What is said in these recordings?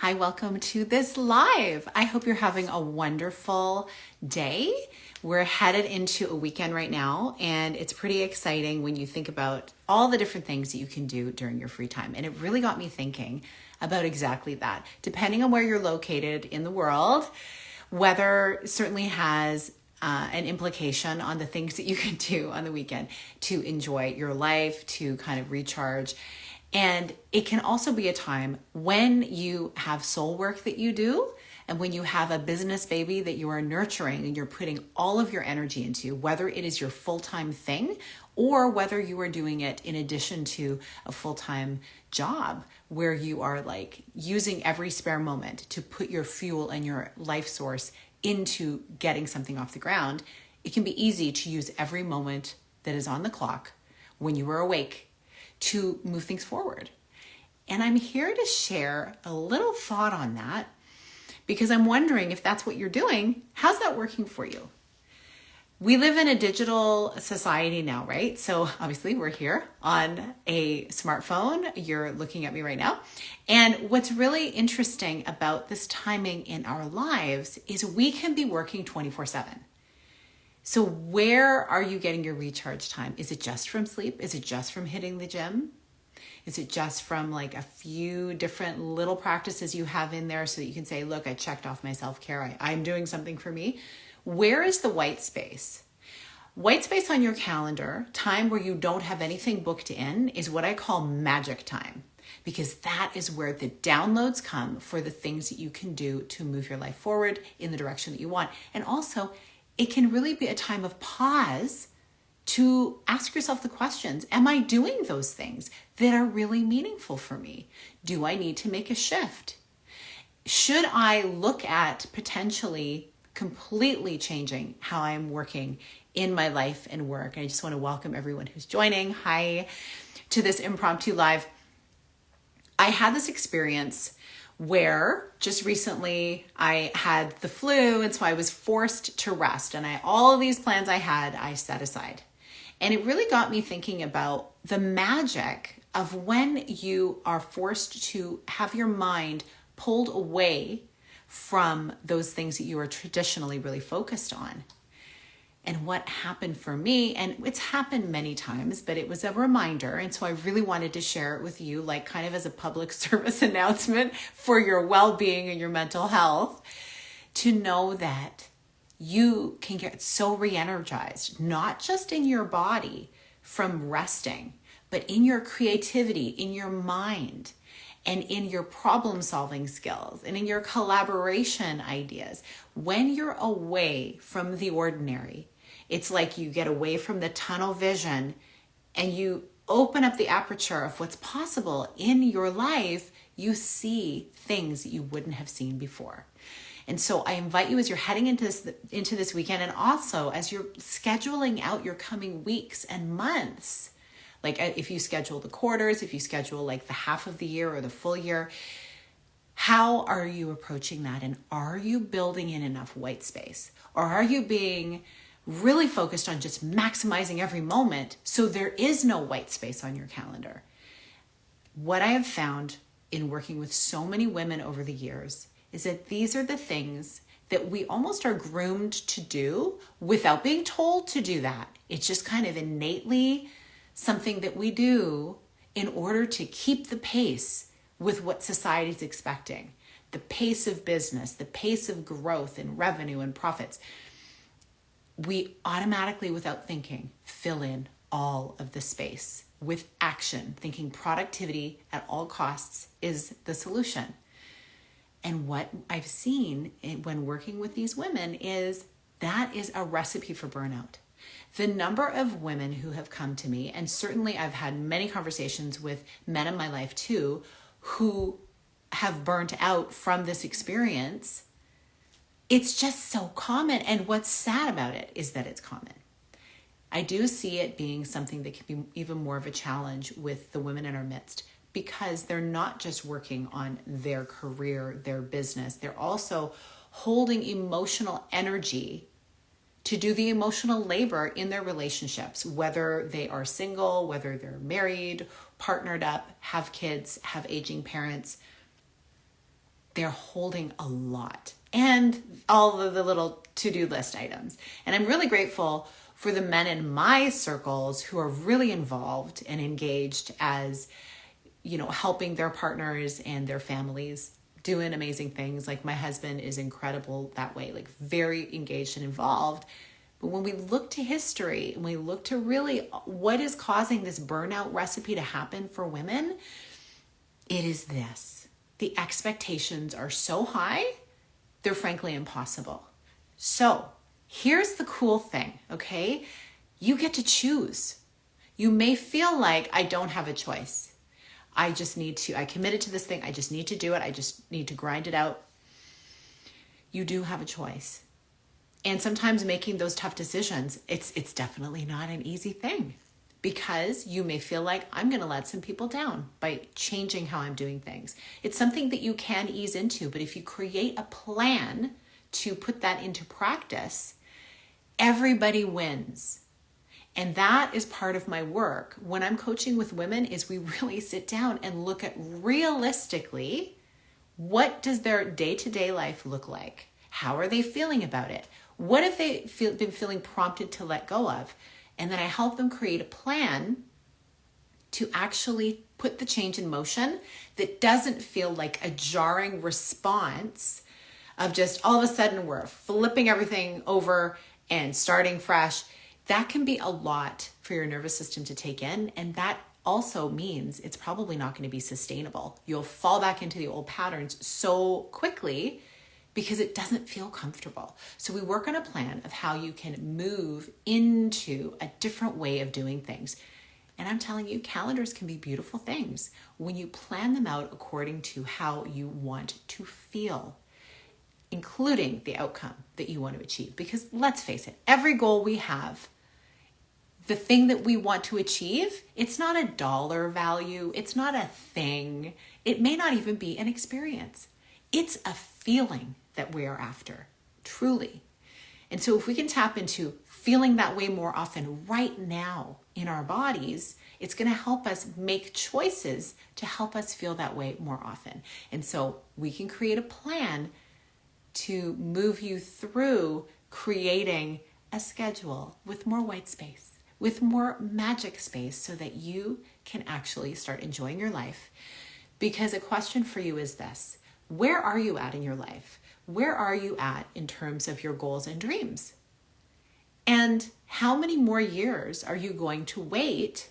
Hi, welcome to this live. I hope you're having a wonderful day. We're headed into a weekend right now, and it's pretty exciting when you think about all the different things that you can do during your free time. And it really got me thinking about exactly that. Depending on where you're located in the world, weather certainly has an implication on the things that you can do on the weekend to enjoy your life, to kind of recharge. And it can also be a time when you have soul work that you do and when you have a business baby that you are nurturing and you're putting all of your energy into, whether it is your full-time thing or whether you are doing it in addition to a full-time job where you are like using every spare moment to put your fuel and your life source into getting something off the ground. It can be easy to use every moment that is on the clock when you are awake to move things forward. And I'm here to share a little thought on that because I'm wondering if that's what you're doing, how's that working for you? We live in a digital society now, right? So obviously we're here on a smartphone. You're looking at me right now. And what's really interesting about this timing in our lives is we can be working 24/7. So where are you getting your recharge time? Is it just from sleep? Is it just from hitting the gym? Is it just from like a few different little practices you have in there so that you can say, look, I checked off my self-care. I'm doing something for me. Where is the white space? White space on your calendar, time where you don't have anything booked in, is what I call magic time, because that is where the downloads come for the things that you can do to move your life forward in the direction that you want. And also, it can really be a time of pause to ask yourself the questions. Am I doing those things that are really meaningful for me? Do I need to make a shift? Should I look at potentially completely changing how I'm working in my life and work? And I just want to welcome everyone who's joining. Hi to this impromptu live. I had this experience where just recently I had the flu, and so I was forced to rest, and all of these plans I set aside. And it really got me thinking about the magic of when you are forced to have your mind pulled away from those things that you are traditionally really focused on. And what happened for me, and it's happened many times, but it was a reminder. And so I really wanted to share it with you, like kind of as a public service announcement for your well-being and your mental health, to know that you can get so re-energized, not just in your body from resting, but in your creativity, in your mind, and in your problem-solving skills, and in your collaboration ideas. When you're away from the ordinary, it's like you get away from the tunnel vision and you open up the aperture of what's possible in your life. You see things that you wouldn't have seen before. And so I invite you, as you're heading into this weekend, and also as you're scheduling out your coming weeks and months, like if you schedule the quarters, if you schedule like the half of the year or the full year, how are you approaching that? And are you building in enough white space? Or are you being really focused on just maximizing every moment so there is no white space on your calendar? What I have found in working with so many women over the years is that these are the things that we almost are groomed to do without being told to do that. It's just kind of innately something that we do in order to keep the pace with what society is expecting, the pace of business, the pace of growth and revenue and profits. We automatically, without thinking, fill in all of the space with action, thinking productivity at all costs is the solution. And what I've seen when working with these women is that is a recipe for burnout. The number of women who have come to me, and certainly I've had many conversations with men in my life too, who have burnt out from this experience, it's just so common. And what's sad about it is that it's common. I do see it being something that can be even more of a challenge with the women in our midst, because they're not just working on their career, their business, they're also holding emotional energy to do the emotional labor in their relationships, whether they are single, whether they're married, partnered up, have kids, have aging parents. they're holding a lot, and all of the little to-do list items. And I'm really grateful for the men in my circles who are really involved and engaged as, helping their partners and their families, doing amazing things. Like my husband is incredible that way, like very engaged and involved. But when we look to history and we look to really what is causing this burnout recipe to happen for women, it is this. The expectations are so high, they're frankly impossible. So here's the cool thing, okay? You get to choose. You may feel like I don't have a choice. I committed to this thing. I just need to do it. I just need to grind it out. You do have a choice. And sometimes making those tough decisions, it's definitely not an easy thing, because you may feel like I'm going to let some people down by changing how I'm doing things. It's something that you can ease into, but if you create a plan to put that into practice, everybody wins. And that is part of my work when I'm coaching with women, is we really sit down and look at realistically, what does their day-to-day life look like? How are they feeling about it? What have they been feeling prompted to let go of? And then I help them create a plan to actually put the change in motion that doesn't feel like a jarring response of just all of a sudden we're flipping everything over and starting fresh. That can be a lot for your nervous system to take in. And that also means it's probably not going to be sustainable. You'll fall back into the old patterns so quickly because it doesn't feel comfortable. So we work on a plan of how you can move into a different way of doing things. And I'm telling you, calendars can be beautiful things when you plan them out according to how you want to feel, including the outcome that you want to achieve. Because let's face it, every goal we have, the thing that we want to achieve, it's not a dollar value. It's not a thing. It may not even be an experience. It's a feeling that we are after, truly. And so if we can tap into feeling that way more often right now in our bodies, it's going to help us make choices to help us feel that way more often. And so we can create a plan to move you through creating a schedule with more white space, with more magic space, so that you can actually start enjoying your life. Because a question for you is this: where are you at in your life? Where are you at in terms of your goals and dreams? And how many more years are you going to wait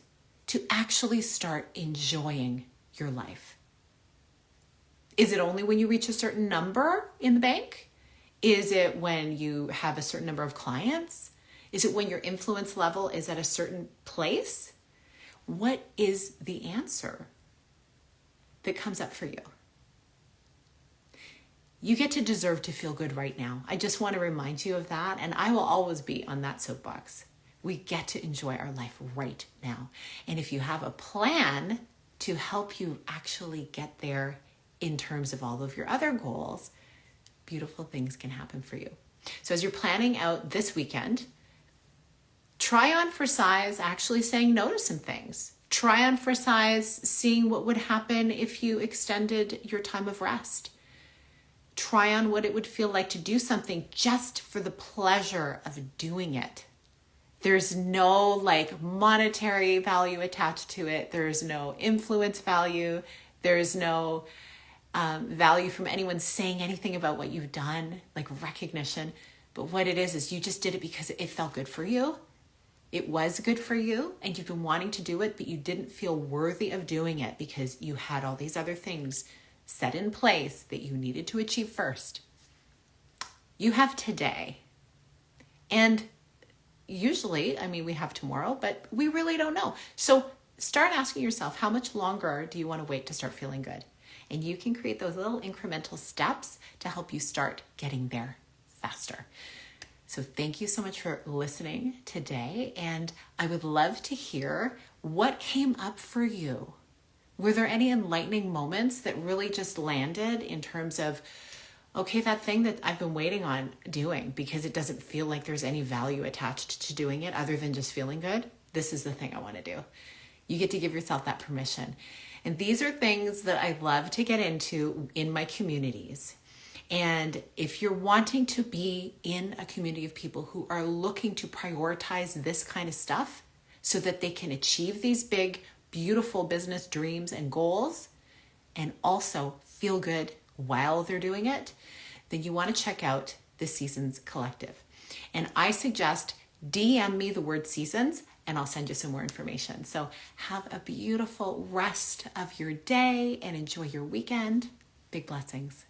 to actually start enjoying your life? Is it only when you reach a certain number in the bank? Is it when you have a certain number of clients? Is it when your influence level is at a certain place? What is the answer that comes up for you? You get to deserve to feel good right now. I just want to remind you of that, and I will always be on that soapbox. We get to enjoy our life right now. And if you have a plan to help you actually get there in terms of all of your other goals, beautiful things can happen for you. So as you're planning out this weekend, try on for size actually saying no to some things. Try on for size seeing what would happen if you extended your time of rest. Try on what it would feel like to do something just for the pleasure of doing it. There's no monetary value attached to it. There's no influence value. There's no value from anyone saying anything about what you've done, like recognition. But what it is you just did it because it felt good for you. It was good for you, and you've been wanting to do it, but you didn't feel worthy of doing it because you had all these other things set in place that you needed to achieve first. You have today. And usually, we have tomorrow, but we really don't know. So start asking yourself, how much longer do you want to wait to start feeling good? And you can create those little incremental steps to help you start getting there faster. So thank you so much for listening today. And I would love to hear what came up for you. Were there any enlightening moments that really just landed in terms of, okay, that thing that I've been waiting on doing because it doesn't feel like there's any value attached to doing it other than just feeling good? This is the thing I want to do. You get to give yourself that permission. And these are things that I love to get into in my communities. And if you're wanting to be in a community of people who are looking to prioritize this kind of stuff so that they can achieve these big, beautiful business dreams and goals and also feel good while they're doing it, then you want to check out the Seasons Collective. And I suggest DM me the word seasons and I'll send you some more information. So have a beautiful rest of your day and enjoy your weekend. Big blessings.